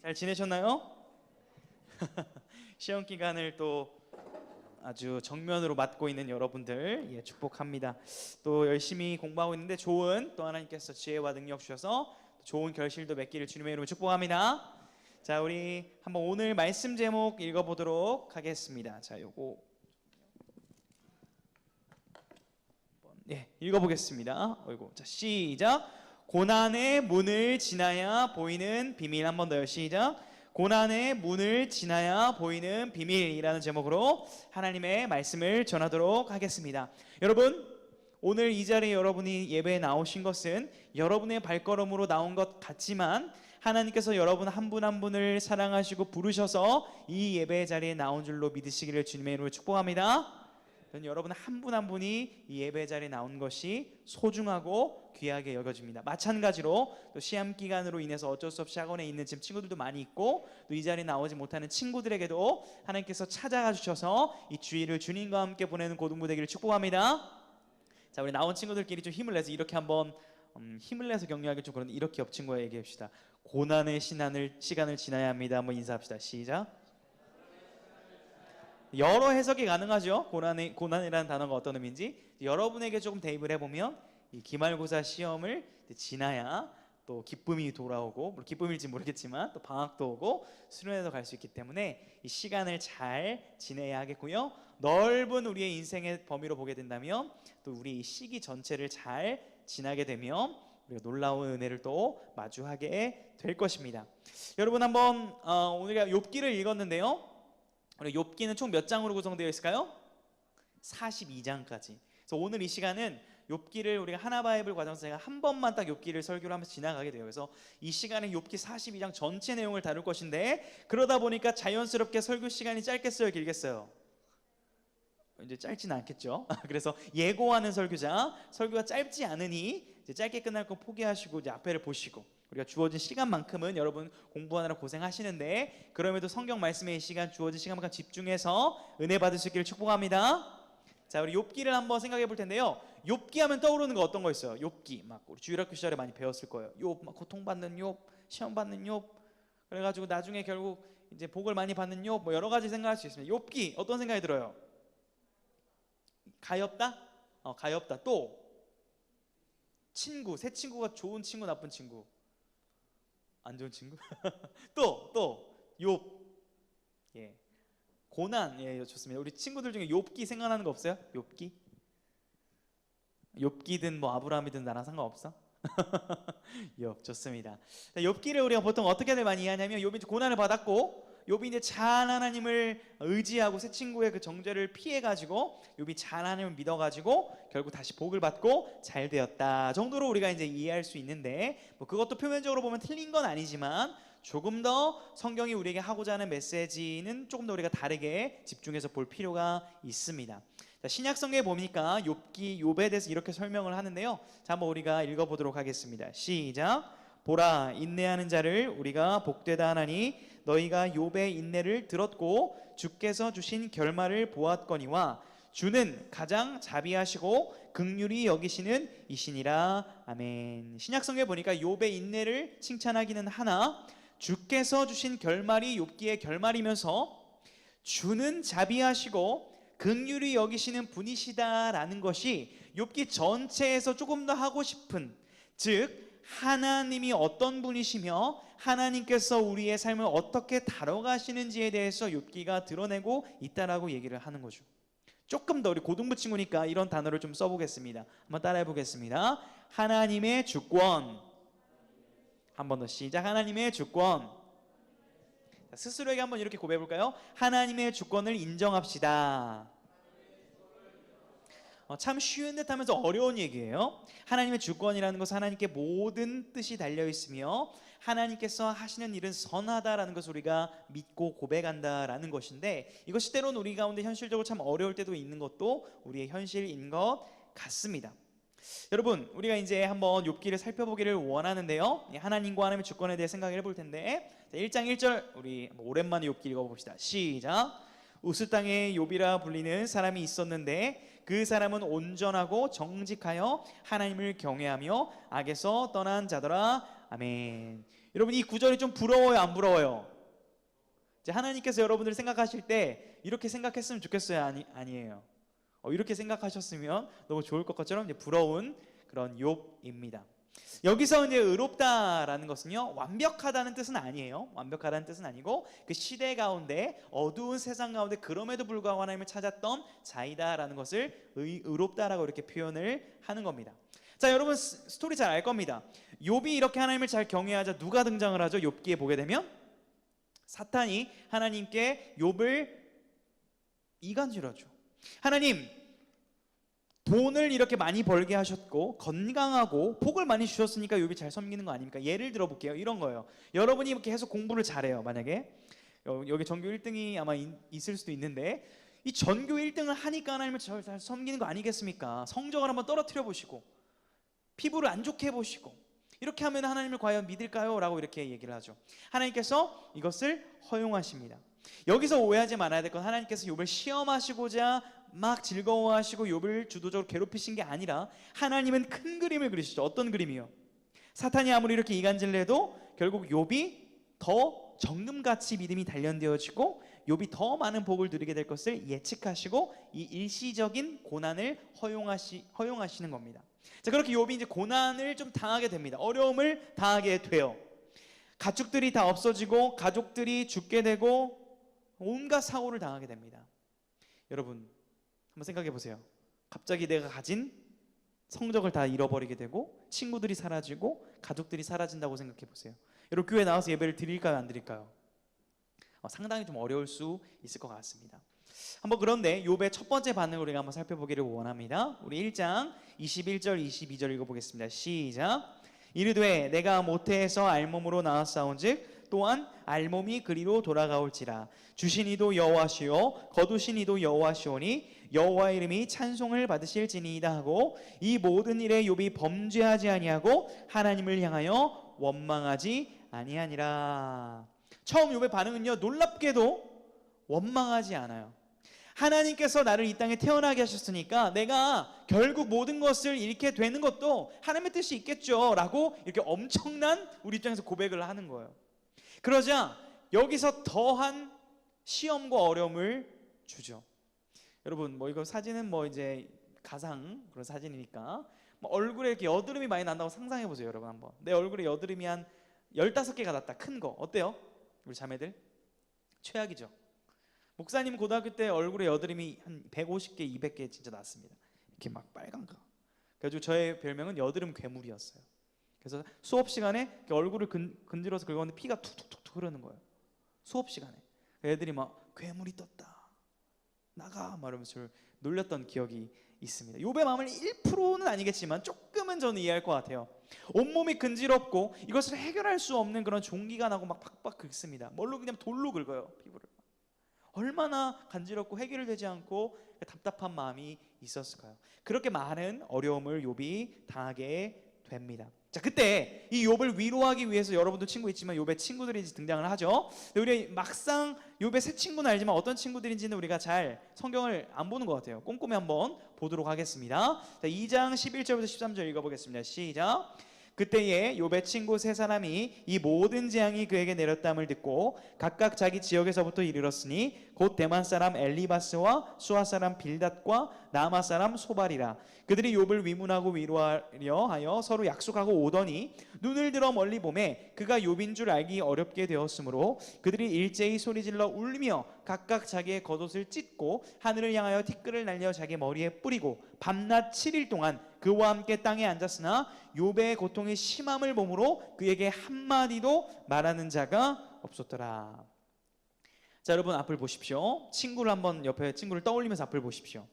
잘 지내셨나요? 시험 기간을 또 아주 정면으로 맞고 있는 여러분들 축복합니다. 또 열심히 공부하고 있는데 좋은 또 하나님께서 지혜와 능력 주셔서 좋은 결실도 맺기를 주님의 이름으로 축복합니다. 자, 우리 한번 오늘 말씀 제목 읽어보도록 하겠습니다. 자, 요거 읽어보겠습니다. 자, 시작. 고난의 문을 지나야 보이는 비밀. 한 번 더요. 시작. 고난의 문을 지나야 보이는 비밀이라는 제목으로 하나님의 말씀을 전하도록 하겠습니다. 여러분, 오늘 이 자리에 여러분이 예배에 나오신 것은 여러분의 발걸음으로 나온 것 같지만 하나님께서 여러분 한 분 한 분을 사랑하시고 부르셔서 이 예배 자리에 나온 줄로 믿으시기를 주님의 이름으로 축복합니다. 여러분 한 분 한 분이 이 예배 자리에 나온 것이 소중하고 귀하게 여겨집니다. 마찬가지로 또 시험 기간으로 인해서 어쩔 수 없이 학원에 있는 지금 친구들도 많이 있고 또 이 자리에 나오지 못하는 친구들에게도 하나님께서 찾아가 주셔서 이 주일을 주님과 함께 보내는 고등부 되기를 축복합니다. 자, 우리 나온 친구들끼리 좀 힘을 내서 이렇게 한번 힘을 내서 격려하기 좀 그런데 이렇게 옆 친구와 얘기합시다. 고난의 시간을 지나야 합니다. 한번 인사합시다. 시작. 여러 해석이 가능하죠. 고난이라는 단어가 어떤 의미인지 여러분에게 조금 대입을 해보면 이 기말고사 시험을 지나야 또 기쁨이 돌아오고, 기쁨일지 모르겠지만 또 방학도 오고 수련회도 갈 수 있기 때문에 이 시간을 잘 지내야 하겠고요. 넓은 우리의 인생의 범위로 보게 된다면 또 우리 이 시기 전체를 잘 지나게 되면 우리가 놀라운 은혜를 또 마주하게 될 것입니다. 여러분 한번 오늘 욥기를 읽었는데요. 우리 욥기는 총 몇 장으로 구성되어 있을까요? 42장까지. 그래서 오늘 이 시간은 욥기를 우리가 하나바이블 과정에서 제가 한 번만 딱 욥기를 설교를 하면서 지나가게 돼요. 그래서 이 시간에 욥기 42장 전체 내용을 다룰 것인데 그러다 보니까 자연스럽게 설교 시간이 짧겠어요, 길겠어요? 이제 짧지는 않겠죠. 그래서 예고하는 설교가 짧지 않으니 이제 짧게 끝날 거 포기하시고 이제 앞에를 보시고 우리가 주어진 시간만큼은 여러분 공부하느라 고생하시는데 그럼에도 성경 말씀의 시간 주어진 시간만큼 집중해서 은혜 받을 수 있기를 축복합니다. 자, 우리 욥기를 한번 생각해 볼 텐데요. 욥기 하면 떠오르는 거 어떤 거 있어요? 욥기 막 우리 주일학교 시절에 많이 배웠을 거예요. 욥 막 고통받는 욥, 시험 받는 욥. 그래가지고 나중에 결국 이제 복을 많이 받는 욥, 뭐 여러 가지 생각할 수 있습니다. 욥기 어떤 생각이 들어요? 가엾다? 가엾다. 또 친구, 새 친구가 좋은 친구, 나쁜 친구, 안 좋은 친구? 또 욥. 예. 고난. 예, 좋습니다. 우리 친구들 중에 욥기 생각나는 거 없어요? 욥기? 욥기든 뭐 아브라함이든 나랑 상관없어? 욥 좋습니다. 자, 욥기를 우리가 보통 어떻게들 많이 이해하냐면 욥이 이제 고난을 받았고 욥이 이제 잘 하나님을 의지하고 새 친구의 그 정죄를 피해가지고 욥이 잘 하나님을 믿어가지고 결국 다시 복을 받고 잘 되었다 정도로 우리가 이제 이해할 수 있는데 뭐 그것도 표면적으로 보면 틀린 건 아니지만 조금 더 성경이 우리에게 하고자 하는 메시지는 조금 더 우리가 다르게 집중해서 볼 필요가 있습니다. 자, 신약성경에 보니까 욥에 대해서 이렇게 설명을 하는데요. 자, 한번 우리가 읽어보도록 하겠습니다. 시작. 보라, 인내하는 자를 우리가 복되다 하나니 너희가 욥의 인내를 들었고 주께서 주신 결말을 보았거니와 주는 가장 자비하시고 긍휼히 여기시는 이시니라. 아멘. 신약성경에 보니까 욥의 인내를 칭찬하기는 하나 주께서 주신 결말이 욥기의 결말이면서 주는 자비하시고 긍휼히 여기시는 분이시다라는 것이 욥기 전체에서 조금 더 하고 싶은, 즉 하나님이 어떤 분이시며 하나님께서 우리의 삶을 어떻게 다뤄가시는지에 대해서 욥기가 드러내고 있다라고 얘기를 하는 거죠. 조금 더 우리 고등부 친구니까 이런 단어를 좀 써보겠습니다. 한번 따라해 보겠습니다. 하나님의 주권. 한 번 더 시작. 하나님의 주권. 스스로에게 한번 이렇게 고백해 볼까요? 하나님의 주권을 인정합시다. 참 쉬운 듯 하면서 어려운 얘기예요. 하나님의 주권이라는 것은 하나님께 모든 뜻이 달려있으며 하나님께서 하시는 일은 선하다라는 것을 우리가 믿고 고백한다라는 것인데 이것이 때로는 우리 가운데 현실적으로 참 어려울 때도 있는 것도 우리의 현실인 것 같습니다. 여러분, 우리가 이제 한번 욥기를 살펴보기를 원하는데요. 하나님과 하나님의 주권에 대해 생각을 해볼 텐데 1장 1절 우리 오랜만에 욥기 읽어봅시다. 시작. 우스 땅에 욥이라 불리는 사람이 있었는데 그 사람은 온전하고 정직하여 하나님을 경외하며 악에서 떠난 자더라. 아멘. 여러분 이 구절이 좀 부러워요, 안 부러워요? 이제 하나님께서 여러분들이 생각하실 때 이렇게 생각했으면 좋겠어요, 아니에요? 이렇게 생각하셨으면 너무 좋을 것 것처럼 이제 부러운 그런 욥입니다. 여기서 이제 의롭다라는 것은요, 완벽하다는 뜻은 아니에요. 완벽하다는 뜻은 아니고 그 시대 가운데 어두운 세상 가운데 그럼에도 불구하고 하나님을 찾았던 자이다라는 것을 의롭다라고 이렇게 표현을 하는 겁니다. 자, 여러분 스토리 잘 알 겁니다. 욥이 이렇게 하나님을 잘 경외하자 누가 등장을 하죠? 욥기에 보게 되면 사탄이 하나님께 욥을 이간질하죠. 하나님, 돈을 이렇게 많이 벌게 하셨고 건강하고 복을 많이 주셨으니까 욥이 잘 섬기는 거 아닙니까? 예를 들어 볼게요. 이런 거예요. 여러분이 이렇게 해서 공부를 잘해요. 만약에 여기 전교 1등이 아마 있을 수도 있는데 이 전교 1등을 하니까 하나님을 잘 섬기는 거 아니겠습니까? 성적을 한번 떨어뜨려 보시고 피부를 안 좋게 해보시고 이렇게 하면 하나님을 과연 믿을까요? 라고 이렇게 얘기를 하죠. 하나님께서 이것을 허용하십니다. 여기서 오해하지 말아야 될 건 하나님께서 욥을 시험하시고자 막 즐거워하시고 욥을 주도적으로 괴롭히신 게 아니라 하나님은 큰 그림을 그리시죠. 어떤 그림이요? 사탄이 아무리 이렇게 이간질을 해도 결국 욥이 더 정금같이 믿음이 단련되어지고 욥이 더 많은 복을 누리게 될 것을 예측하시고 이 일시적인 고난을 허용하시는 겁니다. 자, 그렇게 욥이 이제 고난을 좀 당하게 됩니다. 어려움을 당하게 돼요. 가축들이 다 없어지고 가족들이 죽게 되고 온갖 사고를 당하게 됩니다. 여러분 한번 생각해 보세요. 갑자기 내가 가진 성적을 다 잃어버리게 되고 친구들이 사라지고 가족들이 사라진다고 생각해 보세요. 여러분 교회 나와서 예배를 드릴까요, 안 드릴까요? 상당히 좀 어려울 수 있을 것 같습니다. 한번 그런데 욥의 첫 번째 반응을 우리가 한번 살펴보기를 원합니다. 우리 1장 21절 22절 읽어보겠습니다. 시작. 이르되 내가 모태에서 알몸으로 나왔사온즉 또한 알몸이 그리로 돌아가올지라. 주신 이도 여호와시요 거두신 이도 여호와시오니 여호와의 이름이 찬송을 받으실지니이다 하고 이 모든 일에 욥이 범죄하지 아니하고 하나님을 향하여 원망하지 아니하니라. 처음 욥의 반응은요, 놀랍게도 원망하지 않아요. 하나님께서 나를 이 땅에 태어나게 하셨으니까 내가 결국 모든 것을 잃게 되는 것도 하나님의 뜻이 있겠죠 라고 이렇게 엄청난 우리 입장에서 고백을 하는 거예요. 그러자 여기서 더한 시험과 어려움을 주죠. 여러분 이거 사진은 이제 가상 그런 사진이니까 얼굴에 이렇게 여드름이 많이 난다고 상상해 보세요. 여러분 한번 내 얼굴에 여드름이 한 15개가 났다. 큰 거 어때요? 우리 자매들 최악이죠. 목사님 고등학교 때 얼굴에 여드름이 한 150개, 200개 진짜 났습니다. 이렇게 막 빨간 거. 그래가지고 저의 별명은 여드름 괴물이었어요. 그래서 수업 시간에 얼굴을 건드려서 긁었는데 피가 툭툭툭 흐르는 거예요. 수업 시간에 애들이 막 괴물이 떴다 나가 말하면서 놀렸던 기억이 있습니다. 욥의 마음을 1%는 아니겠지만 조금은 저는 이해할 것 같아요. 온몸이 근지럽고 이것을 해결할 수 없는 그런 종기가 나고 막 팍팍 긁습니다. 뭘로 그냥 돌로 긁어요 피부를. 얼마나 간지럽고 해결되지 않고 답답한 마음이 있었을까요? 그렇게 많은 어려움을 욥이 당하게 됩니다. 자, 그때 이 욥을 위로하기 위해서 여러분도 친구 있지만 욥의 친구들이 등장을 하죠. 우리 막상 욥의 새 친구는 알지만 어떤 친구들인지는 우리가 잘 성경을 안 보는 것 같아요. 꼼꼼히 한번 보도록 하겠습니다. 자, 2장 11절부터 13절 읽어보겠습니다. 시작. 그때에 욥의 친구 세 사람이 이 모든 재앙이 그에게 내렸담을 듣고 각각 자기 지역에서부터 이르렀으니 곧 대만 사람 엘리바스와 수아 사람 빌닷과 나마 사람 소발이라. 그들이 욥을 위문하고 위로하려 하여 서로 약속하고 오더니 눈을 들어 멀리 보매 그가 욥인 줄 알기 어렵게 되었으므로 그들이 일제히 소리질러 울며 각각 자기의 겉옷을 찢고 하늘을 향하여 티끌을 날려 자기 머리에 뿌리고 밤낮 7일 동안 그와 함께 땅에 앉았으나 욥의 고통이 심함을 보므로 그에게 한마디도 말하는 자가 없었더라. 자, 여러분 앞을 보십시오. 친구를 한번 옆에 친구를 떠올리면서 앞을 보십시오.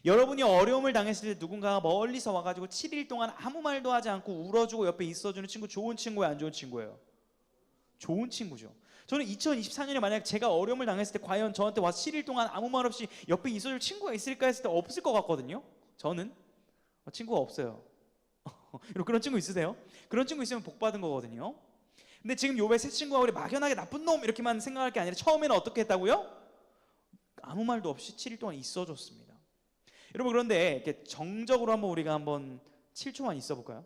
여러분이 어려움을 당했을 때 누군가가 멀리서 와가지고 7일 동안 아무 말도 하지 않고 울어주고 옆에 있어주는 친구 좋은 친구예요, 안 좋은 친구예요? 좋은 친구죠. 저는 2024년에 만약 제가 어려움을 당했을 때 과연 저한테 와서 7일 동안 아무 말 없이 옆에 있어줄 친구가 있을까 했을 때 없을 것 같거든요. 저는 친구가 없어요. 그런 친구 있으세요? 그런 친구 있으면 복 받은 거거든요. 근데 지금 욥의 새 친구가 우리 막연하게 나쁜 놈 이렇게만 생각할 게 아니라 처음에는 어떻게 했다고요? 아무 말도 없이 7일 동안 있어줬습니다. 여러분 그런데 이렇게 정적으로 한번 우리가 한번 7초만 있어 볼까요?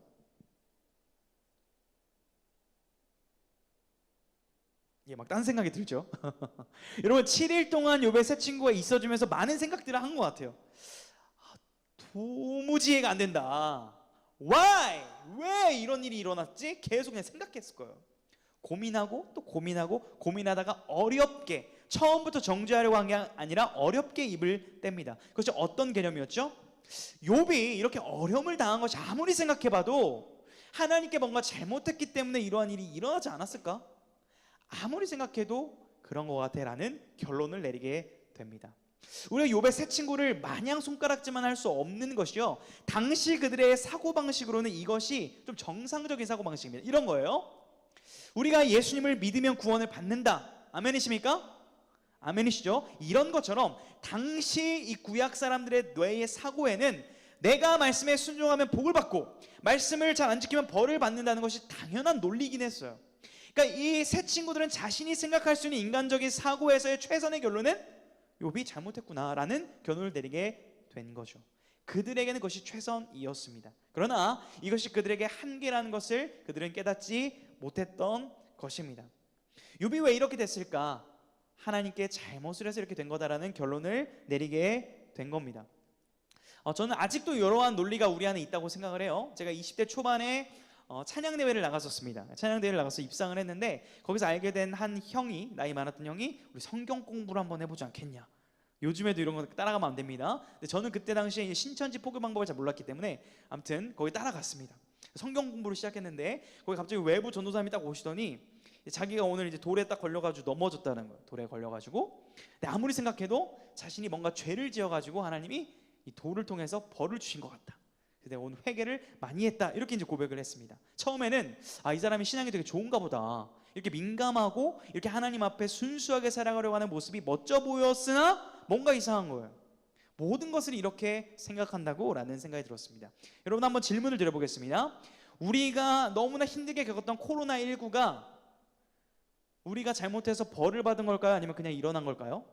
예, 막 딴 생각이 들죠. 여러분 7일 동안 욥의 새 친구가 있어주면서 많은 생각들을 한 것 같아요. 도무지 이해가 안 된다. Why? 왜 이런 일이 일어났지? 계속 그냥 생각했을 거예요. 고민하고 또 고민하고 고민하다가 어렵게, 처음부터 정죄하려고 한 게 아니라 어렵게 입을 뗍니다. 그것이 어떤 개념이었죠? 욥이 이렇게 어려움을 당한 것이 아무리 생각해봐도 하나님께 뭔가 잘못했기 때문에 이러한 일이 일어나지 않았을까? 아무리 생각해도 그런 것 같아 라는 결론을 내리게 됩니다. 우리가 욥의 새 친구를 마냥 손가락질만 할 수 없는 것이요, 당시 그들의 사고방식으로는 이것이 좀 정상적인 사고방식입니다. 이런 거예요. 우리가 예수님을 믿으면 구원을 받는다. 아멘이십니까? 아멘이시죠? 이런 것처럼 당시 이 구약 사람들의 뇌의 사고에는 내가 말씀에 순종하면 복을 받고 말씀을 잘 안 지키면 벌을 받는다는 것이 당연한 논리이긴 했어요. 그러니까 이 새 친구들은 자신이 생각할 수 있는 인간적인 사고에서의 최선의 결론은 욥이 잘못했구나라는 결론을 내리게 된 거죠. 그들에게는 그것이 최선이었습니다. 그러나 이것이 그들에게 한계라는 것을 그들은 깨닫지 못했던 것입니다. 욥이 왜 이렇게 됐을까? 하나님께 잘못을 해서 이렇게 된 거다라는 결론을 내리게 된 겁니다. 저는 아직도 이러한 논리가 우리 안에 있다고 생각을 해요. 제가 20대 초반에 찬양대회를 나갔었습니다. 찬양대회를 나가서 입상을 했는데 거기서 알게 된 한 형이, 나이 많았던 형이 우리 성경 공부를 한번 해보지 않겠냐. 요즘에도 이런 거 따라가면 안 됩니다. 근데 저는 그때 당시에 신천지 포교 방법을 잘 몰랐기 때문에 아무튼 거기 따라갔습니다. 성경 공부를 시작했는데 거기 갑자기 외부 전도사님이 딱 오시더니 자기가 오늘 이제 돌에 딱 걸려가지고 넘어졌다는 거예요. 돌에 걸려가지고. 근데 아무리 생각해도 자신이 뭔가 죄를 지어가지고 하나님이 이 돌을 통해서 벌을 주신 것 같다. 내가 오늘 회개를 많이 했다. 이렇게 이제 고백을 했습니다. 처음에는 이 사람이 신앙이 되게 좋은가 보다. 이렇게 민감하고 이렇게 하나님 앞에 순수하게 살아가려고 하는 모습이 멋져 보였으나 뭔가 이상한 거예요. 모든 것을 이렇게 생각한다고 라는 생각이 들었습니다. 여러분 한번 질문을 드려보겠습니다. 우리가 너무나 힘들게 겪었던 코로나19가 우리가 잘못해서 벌을 받은 걸까요? 아니면 그냥 일어난 걸까요?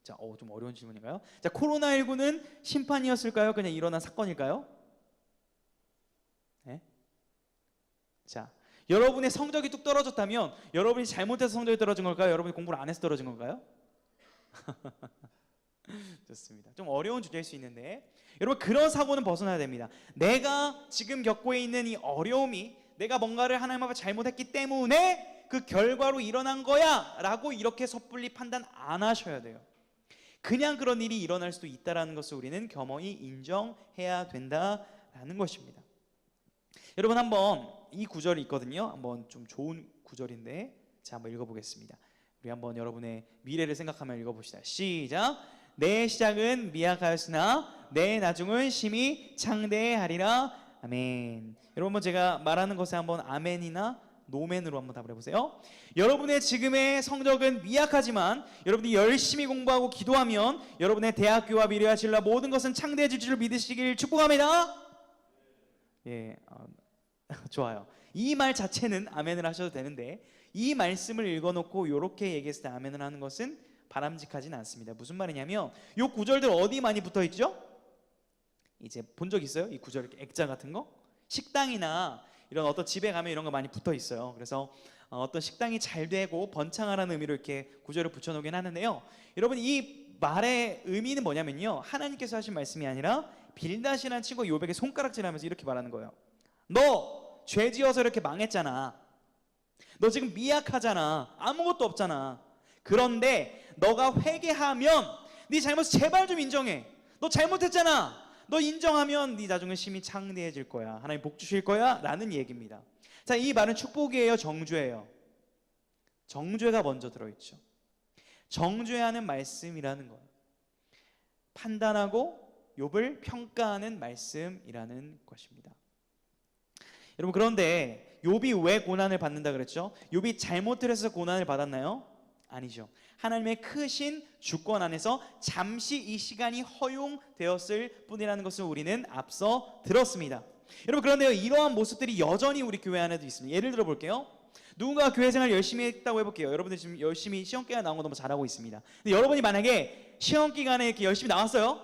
자, 좀 어려운 질문인가요? 자, 코로나19는 심판이었을까요? 그냥 일어난 사건일까요? 네? 자, 여러분의 성적이 뚝 떨어졌다면 여러분이 잘못해서 성적이 떨어진 걸까요? 여러분이 공부를 안 해서 떨어진 걸까요? 좋습니다. 좀 어려운 주제일 수 있는데 여러분 그런 사고는 벗어나야 됩니다. 내가 지금 겪고 있는 이 어려움이 내가 뭔가를 하나님 앞에 잘못했기 때문에 그 결과로 일어난 거야 라고 이렇게 섣불리 판단 안 하셔야 돼요. 그냥 그런 일이 일어날 수도 있다는 것을 우리는 겸허히 인정해야 된다라는 것입니다. 여러분 한번 이 구절이 있거든요. 한번 좀 좋은 구절인데 자 한번 읽어보겠습니다. 우리 한번 여러분의 미래를 생각하며 읽어봅시다. 시작. 내 시작은 미약하였으나 내 나중은 심히 창대하리라. 아멘. 여러분 제가 말하는 것에 한번 아멘이나 노멘으로 한번 답을 해보세요. 여러분의 지금의 성적은 미약하지만 여러분이 열심히 공부하고 기도하면 여러분의 대학교와 미래와 진로와 모든 것은 창대해질 줄 믿으시길 축복합니다. 예, 좋아요. 이 말 자체는 아멘을 하셔도 되는데 이 말씀을 읽어놓고 이렇게 얘기했을 때 아멘을 하는 것은 바람직하진 않습니다. 무슨 말이냐면 이 구절들 어디 많이 붙어있죠? 이제 본 적 있어요? 이 구절 이렇게 액자 같은 거? 식당이나 이런 어떤 집에 가면 이런 거 많이 붙어 있어요. 그래서 어떤 식당이 잘 되고 번창하라는 의미로 이렇게 구절을 붙여놓긴 하는데요. 여러분 이 말의 의미는 뭐냐면요, 하나님께서 하신 말씀이 아니라 빌닷이라는 친구가 욥에게 손가락질하면서 이렇게 말하는 거예요. 너 죄 지어서 이렇게 망했잖아. 너 지금 미약하잖아. 아무것도 없잖아. 그런데 너가 회개하면 네 잘못 제발 좀 인정해. 너 잘못했잖아. 너 인정하면 네 나중에 심히 창대해질 거야. 하나님 복 주실 거야 라는 얘기입니다. 자, 이 말은 축복이에요, 정죄예요? 정죄가 먼저 들어있죠. 정죄하는 말씀이라는 거예요. 판단하고 욥을 평가하는 말씀이라는 것입니다. 여러분 그런데 욥이 왜 고난을 받는다 그랬죠? 욥이 잘못을 해서 고난을 받았나요? 아니죠. 하나님의 크신 주권 안에서 잠시 이 시간이 허용되었을 뿐이라는 것을 우리는 앞서 들었습니다. 여러분 그런데요, 이러한 모습들이 여전히 우리 교회 안에도 있습니다. 예를 들어 볼게요. 누군가 교회 생활 열심히 했다고 해볼게요. 여러분들 지금 열심히 시험 기간에 나온 거 너무 잘하고 있습니다. 근데 여러분이 만약에 시험 기간에 이렇게 열심히 나왔어요.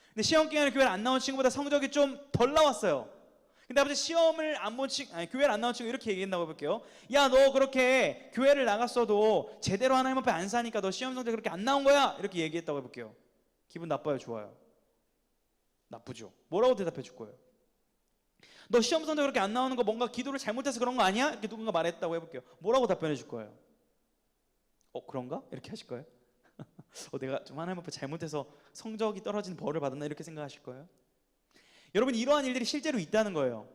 근데 시험 기간에 교회를 안 나온 친구보다 성적이 좀 덜 나왔어요. 근데 아버지 시험을 안 본 친구, 아니 교회를 안 나온 친구 이렇게 얘기한다고 해볼게요. 야, 너 그렇게 교회를 나갔어도 제대로 하나님 앞에 안 사니까 너 시험 성적 그렇게 안 나온 거야, 이렇게 얘기했다고 해볼게요. 기분 나빠요, 좋아요? 나쁘죠. 뭐라고 대답해 줄 거예요? 너 시험 성적 그렇게 안 나오는 거 뭔가 기도를 잘못해서 그런 거 아니야? 이렇게 누군가 말했다고 해볼게요. 뭐라고 답변해 줄 거예요? 그런가? 이렇게 하실 거예요? 내가 좀 하나님 앞에 잘못해서 성적이 떨어지는 벌을 받았나, 이렇게 생각하실 거예요? 여러분, 이러한 일들이 실제로 있다는 거예요.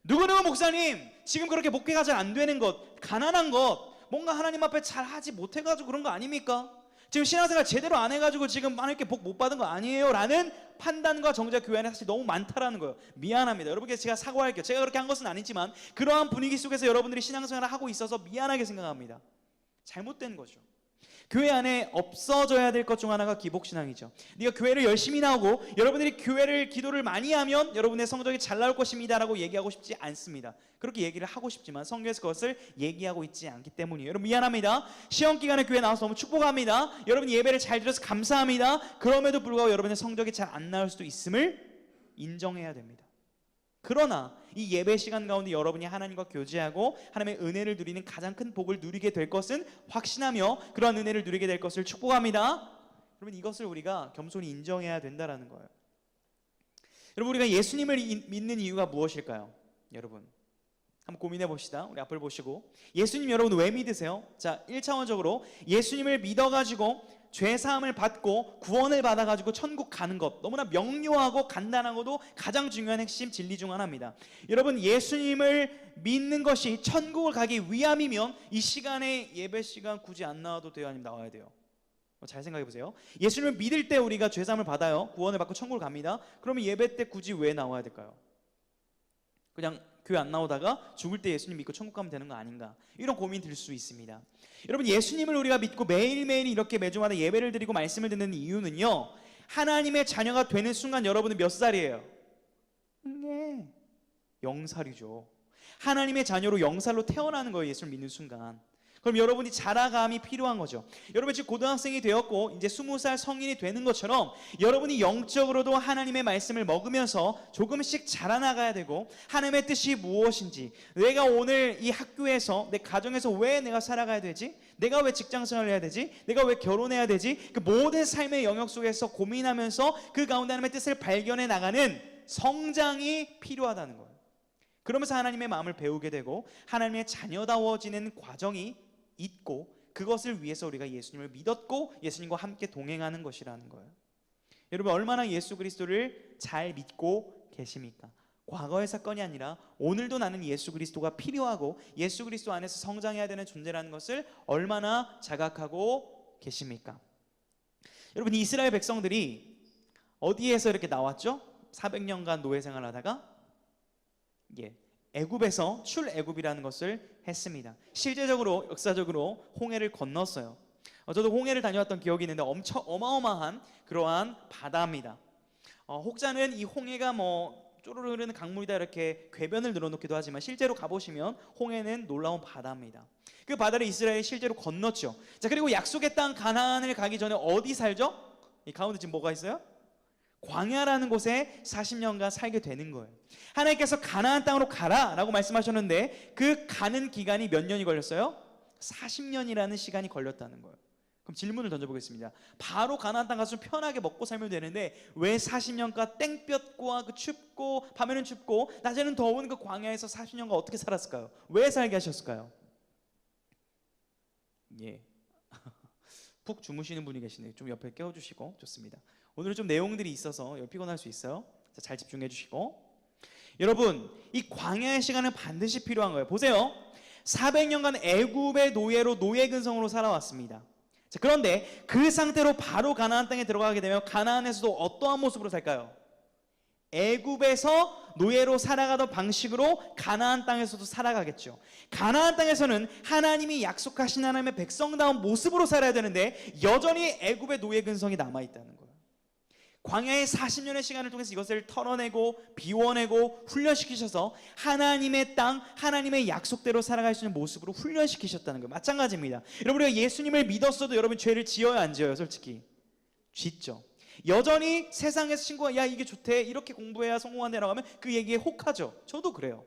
누구누구 목사님, 지금 그렇게 목회가 잘 안 되는 것, 가난한 것, 뭔가 하나님 앞에 잘 하지 못해가지고 그런 거 아닙니까? 지금 신앙생활 제대로 안 해가지고 지금 하나님께 복 못 받은 거 아니에요? 라는 판단과 정죄가 교회 안에 사실 너무 많다라는 거예요. 미안합니다. 여러분께 제가 사과할게요. 제가 그렇게 한 것은 아니지만 그러한 분위기 속에서 여러분들이 신앙생활을 하고 있어서 미안하게 생각합니다. 잘못된 거죠. 교회 안에 없어져야 될 것 중 하나가 기복신앙이죠. 네가 교회를 열심히 나오고 여러분들이 교회를 기도를 많이 하면 여러분의 성적이 잘 나올 것입니다 라고 얘기하고 싶지 않습니다. 그렇게 얘기를 하고 싶지만 성경에서 그것을 얘기하고 있지 않기 때문이에요. 여러분, 미안합니다. 시험 기간에 교회 나와서 너무 축복합니다. 여러분 예배를 잘 드려서 감사합니다. 그럼에도 불구하고 여러분의 성적이 잘 안 나올 수도 있음을 인정해야 됩니다. 그러나 이 예배 시간 가운데 여러분이 하나님과 교제하고 하나님의 은혜를 누리는 가장 큰 복을 누리게 될 것은 확신하며 그러한 은혜를 누리게 될 것을 축복합니다. 여러분, 이것을 우리가 겸손히 인정해야 된다는 거예요. 여러분, 우리가 예수님을 믿는 이유가 무엇일까요? 여러분, 한번 고민해 봅시다. 우리 앞을 보시고, 예수님 여러분 왜 믿으세요? 자, 1차원적으로 예수님을 믿어가지고 죄사함을 받고 구원을 받아가지고 천국 가는 것, 너무나 명료하고 간단한 것도 가장 중요한 핵심 진리 중 하나입니다. 여러분, 예수님을 믿는 것이 천국을 가기 위함이면 이 시간에 예배 시간 굳이 안 나와도 돼요? 아니면 나와야 돼요? 잘 생각해 보세요. 예수님을 믿을 때 우리가 죄사함을 받아요. 구원을 받고 천국을 갑니다. 그러면 예배 때 굳이 왜 나와야 될까요? 그냥 교회 안 나오다가 죽을 때 예수님 믿고 천국 가면 되는 거 아닌가, 이런 고민 들 수 있습니다. 여러분, 예수님을 우리가 믿고 매일매일 이렇게 매주마다 예배를 드리고 말씀을 듣는 이유는요, 하나님의 자녀가 되는 순간 여러분은 몇 살이에요? 네, 0살이죠. 하나님의 자녀로 0살로 태어나는 거예요, 예수를 믿는 순간. 그럼 여러분이 자라감이 필요한 거죠. 여러분 지금 고등학생이 되었고 이제 20살 성인이 되는 것처럼 여러분이 영적으로도 하나님의 말씀을 먹으면서 조금씩 자라나가야 되고, 하나님의 뜻이 무엇인지, 내가 오늘 이 학교에서 내 가정에서 왜 내가 살아가야 되지? 내가 왜 직장생활을 해야 되지? 내가 왜 결혼해야 되지? 그 모든 삶의 영역 속에서 고민하면서 그 가운데 하나님의 뜻을 발견해 나가는 성장이 필요하다는 거예요. 그러면서 하나님의 마음을 배우게 되고 하나님의 자녀다워지는 과정이 있고, 그것을 위해서 우리가 예수님을 믿었고 예수님과 함께 동행하는 것이라는 거예요. 여러분, 얼마나 예수 그리스도를 잘 믿고 계십니까? 과거의 사건이 아니라 오늘도 나는 예수 그리스도가 필요하고 예수 그리스도 안에서 성장해야 되는 존재라는 것을 얼마나 자각하고 계십니까? 여러분, 이스라엘 백성들이 어디에서 이렇게 나왔죠? 400년간 노예 생활하다가 애굽에서 출애굽이라는 것을 했습니다. 실제적으로 역사적으로 홍해를 건넜어요. 저도 홍해를 다녀왔던 기억이 있는데 엄청 어마어마한 그러한 바다입니다. 혹자는 이 홍해가 쪼르르 흐르는 강물이다 이렇게 궤변을 늘어놓기도 하지만 실제로 가보시면 홍해는 놀라운 바다입니다. 그 바다를 이스라엘이 실제로 건넜죠. 자, 그리고 약속의 땅 가나안을 가기 전에 어디 살죠? 이 가운데 지금 뭐가 있어요? 광야라는 곳에 40년간 살게 되는 거예요. 하나님께서 가나안 땅으로 가라 라고 말씀하셨는데 그 가는 기간이 몇 년이 걸렸어요? 40년이라는 시간이 걸렸다는 거예요. 그럼 질문을 던져보겠습니다. 바로 가나안 땅 가서 편하게 먹고 살면 되는데 왜 40년간 땡볕과 그 춥고 밤에는 춥고 낮에는 더운 그 광야에서 40년간 어떻게 살았을까요? 왜 살게 하셨을까요? 푹 주무시는 분이 계시네요. 좀 옆에 깨워주시고. 좋습니다. 오늘은 좀 내용들이 있어서 피곤할 수 있어요. 잘 집중해 주시고. 여러분, 이 광야의 시간은 반드시 필요한 거예요. 보세요. 400년간 애굽의 노예로 노예 근성으로 살아왔습니다. 자, 그런데 그 상태로 바로 가나안 땅에 들어가게 되면 가나안에서도 어떠한 모습으로 살까요? 애굽에서 노예로 살아가던 방식으로 가나안 땅에서도 살아가겠죠. 가나안 땅에서는 하나님이 약속하신 하나님의 백성다운 모습으로 살아야 되는데 여전히 애굽의 노예 근성이 남아있다는 거예요. 광야의 40년의 시간을 통해서 이것을 털어내고 비워내고 훈련시키셔서 하나님의 땅, 하나님의 약속대로 살아갈 수 있는 모습으로 훈련시키셨다는 거예요. 마찬가지입니다. 여러분, 우리가 예수님을 믿었어도 여러분 죄를 지어요, 안 지어요? 솔직히 짓죠. 여전히 세상에서 친구가 야 이게 좋대, 이렇게 공부해야 성공한다라고 하면 그 얘기에 혹하죠. 저도 그래요.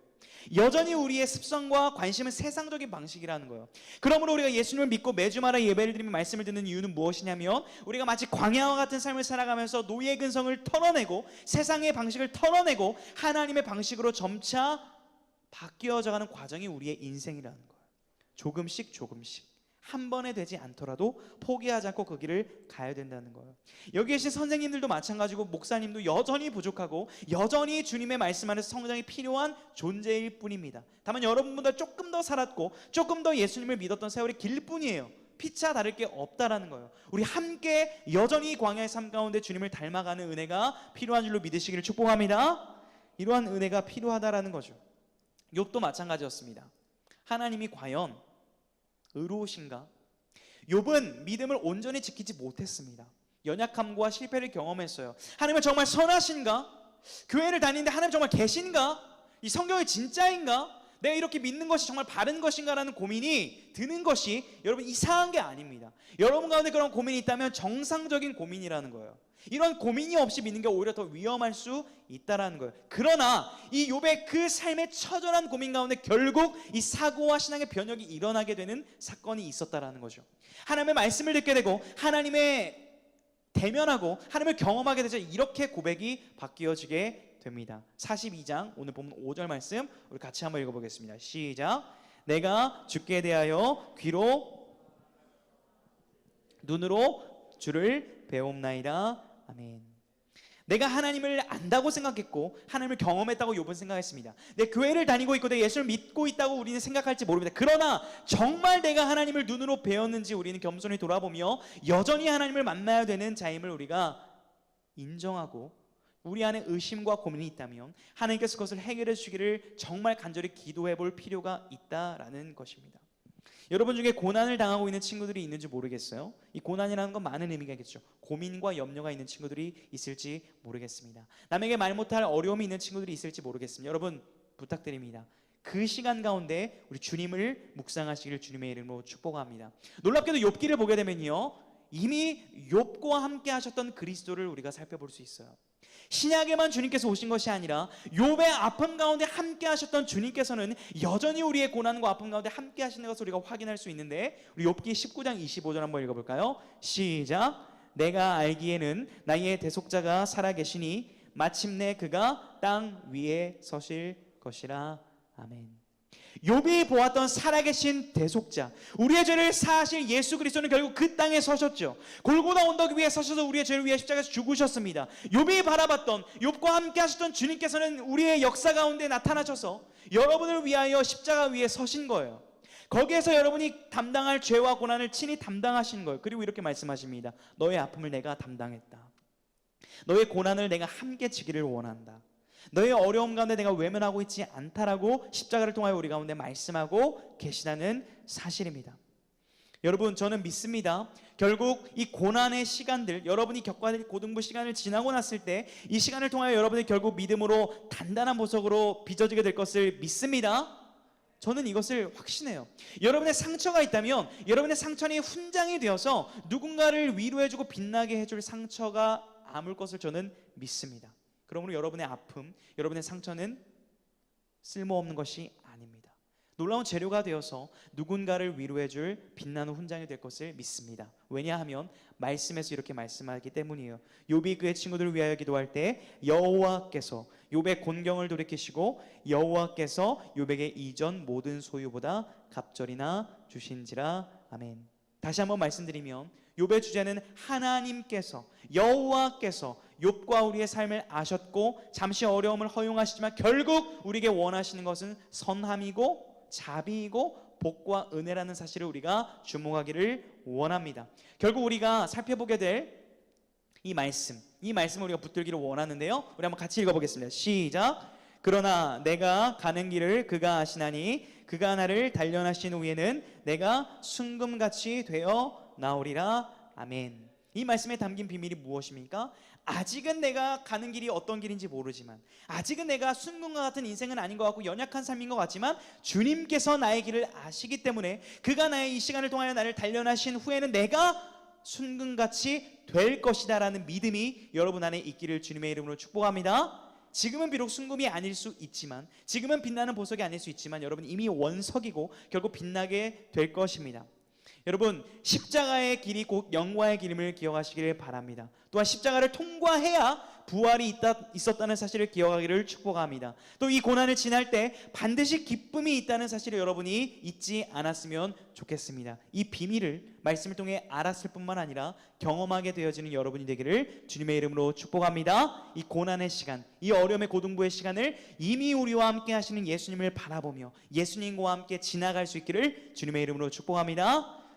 여전히 우리의 습성과 관심은 세상적인 방식이라는 거예요. 그러므로 우리가 예수님을 믿고 매주마다 예배를 드리며 말씀을 듣는 이유는 무엇이냐면, 우리가 마치 광야와 같은 삶을 살아가면서 노예 근성을 털어내고 세상의 방식을 털어내고 하나님의 방식으로 점차 바뀌어져가는 과정이 우리의 인생이라는 거예요. 조금씩 한 번에 되지 않더라도 포기하지 않고 그 길을 가야 된다는 거예요. 여기 계신 선생님들도 마찬가지고 목사님도 여전히 부족하고 여전히 주님의 말씀 안에서 성장이 필요한 존재일 뿐입니다. 다만 여러분보다 조금 더 살았고 조금 더 예수님을 믿었던 세월이 길 뿐이에요. 피차 다를 게 없다라는 거예요. 우리 함께 여전히 광야의 삶 가운데 주님을 닮아가는 은혜가 필요한 줄로 믿으시기를 축복합니다. 이러한 은혜가 필요하다라는 거죠. 욥도 마찬가지였습니다. 하나님이 과연 의로우신가? 욥은 믿음을 온전히 지키지 못했습니다. 연약함과 실패를 경험했어요. 하나님은 정말 선하신가? 교회를 다니는데 하나님 정말 계신가? 이 성경이 진짜인가? 내가 이렇게 믿는 것이 정말 바른 것인가라는 고민이 드는 것이 여러분 이상한 게 아닙니다. 여러분 가운데 그런 고민이 있다면 정상적인 고민이라는 거예요. 이런 고민이 없이 믿는 게 오히려 더 위험할 수 있다라는 거예요. 그러나 이 욥의 그 삶의 처절한 고민 가운데 결국 이 사고와 신앙의 변혁이 일어나게 되는 사건이 있었다라는 거죠. 하나님의 말씀을 듣게 되고 하나님의 대면하고 하나님을 경험하게 되죠. 이렇게 고백이 바뀌어지게 됩니다. 42장 오늘 보면 5절 말씀 우리 같이 한번 읽어보겠습니다. 시작. 내가 주께 대하여 귀로 눈으로 주를 배움나이다. 아멘. 내가 하나님을 안다고 생각했고 하나님을 경험했다고 욥은 생각했습니다. 내 교회를 다니고 있고 내 예수를 믿고 있다고 우리는 생각할지 모릅니다. 그러나 정말 내가 하나님을 눈으로 배웠는지 우리는 겸손히 돌아보며 여전히 하나님을 만나야 되는 자임을 우리가 인정하고 우리 안에 의심과 고민이 있다면 하나님께서 그것을 해결해 주기를 정말 간절히 기도해 볼 필요가 있다라는 것입니다. 여러분 중에 고난을 당하고 있는 친구들이 있는지 모르겠어요. 이 고난이라는 건 많은 의미가 있겠죠. 고민과 염려가 있는 친구들이 있을지 모르겠습니다. 남에게 말 못할 어려움이 있는 친구들이 있을지 모르겠습니다. 여러분 부탁드립니다. 그 시간 가운데 우리 주님을 묵상하시기를 주님의 이름으로 축복합니다. 놀랍게도 욥기를 보게 되면요, 이미 욥과 함께 하셨던 그리스도를 우리가 살펴볼 수 있어요. 신약에만 주님께서 오신 것이 아니라 욥의 아픔 가운데 함께 하셨던 주님께서는 여전히 우리의 고난과 아픔 가운데 함께 하시는 것을 우리가 확인할 수 있는데, 우리 욥기 19장 25절 한번 읽어볼까요? 시작. 내가 알기에는 나의 대속자가 살아계시니 마침내 그가 땅 위에 서실 것이라. 아멘. 욥이 보았던 살아계신 대속자, 우리의 죄를 사하실 예수 그리스도는 결국 그 땅에 서셨죠. 골고다 언덕 위에 서셔서 우리의 죄를 위해 십자가에서 죽으셨습니다. 욥이 바라봤던, 욥과 함께 하셨던 주님께서는 우리의 역사 가운데 나타나셔서 여러분을 위하여 십자가 위에 서신 거예요. 거기에서 여러분이 담당할 죄와 고난을 친히 담당하신 거예요. 그리고 이렇게 말씀하십니다. 너의 아픔을 내가 담당했다. 너의 고난을 내가 함께 지기를 원한다. 너의 어려움 가운데 내가 외면하고 있지 않다라고 십자가를 통하여 우리 가운데 말씀하고 계시다는 사실입니다. 여러분, 저는 믿습니다. 결국 이 고난의 시간들, 여러분이 겪어야 될 고등부 시간을 지나고 났을 때 이 시간을 통하여 여러분이 결국 믿음으로 단단한 보석으로 빚어지게 될 것을 믿습니다. 저는 이것을 확신해요. 여러분의 상처가 있다면 여러분의 상처는 훈장이 되어서 누군가를 위로해주고 빛나게 해줄 상처가 아물 것을 저는 믿습니다. 그러므로 여러분의 아픔, 여러분의 상처는 쓸모없는 것이 아닙니다. 놀라운 재료가 되어서 누군가를 위로해줄 빛나는 훈장이 될 것을 믿습니다. 왜냐하면 말씀에서 이렇게 말씀하기 때문이에요. 욥이 그의 친구들을 위하여 기도할 때 여호와께서 욥의 곤경을 돌이키시고 여호와께서 욥에게 이전 모든 소유보다 갑절이나 주신지라. 아멘. 다시 한번 말씀드리면 욥의 주제는 하나님께서, 여호와께서 욥과 우리의 삶을 아셨고 잠시 어려움을 허용하시지만 결국 우리에게 원하시는 것은 선함이고 자비이고 복과 은혜라는 사실을 우리가 주목하기를 원합니다. 결국 우리가 살펴보게 될 이 말씀을 우리가 붙들기를 원하는데요, 우리 한번 같이 읽어보겠습니다. 시작. 그러나 내가 가는 길을 그가 아시나니 그가 나를 단련하신 후에는 내가 순금같이 되어 나오리라. 아멘. 이 말씀에 담긴 비밀이 무엇입니까? 아직은 내가 가는 길이 어떤 길인지 모르지만, 아직은 내가 순금과 같은 인생은 아닌 것 같고 연약한 삶인 것 같지만 주님께서 나의 길을 아시기 때문에 그가 나의 이 시간을 통하여 나를 단련하신 후에는 내가 순금같이 될 것이다 라는 믿음이 여러분 안에 있기를 주님의 이름으로 축복합니다. 지금은 비록 순금이 아닐 수 있지만, 지금은 빛나는 보석이 아닐 수 있지만 여러분 이미 원석이고 결국 빛나게 될 것입니다. 여러분, 십자가의 길이 곧 영광의 길임을 기억하시기를 바랍니다. 또한 십자가를 통과해야 부활이 있었다는 사실을 기억하기를 축복합니다. 또 이 고난을 지날 때 반드시 기쁨이 있다는 사실을 여러분이 잊지 않았으면 좋겠습니다. 이 비밀을 말씀을 통해 알았을 뿐만 아니라 경험하게 되어지는 여러분이 되기를 주님의 이름으로 축복합니다. 이 고난의 시간, 이 어려움의 고등부의 시간을 이미 우리와 함께 하시는 예수님을 바라보며 예수님과 함께 지나갈 수 있기를 주님의 이름으로 축복합니다.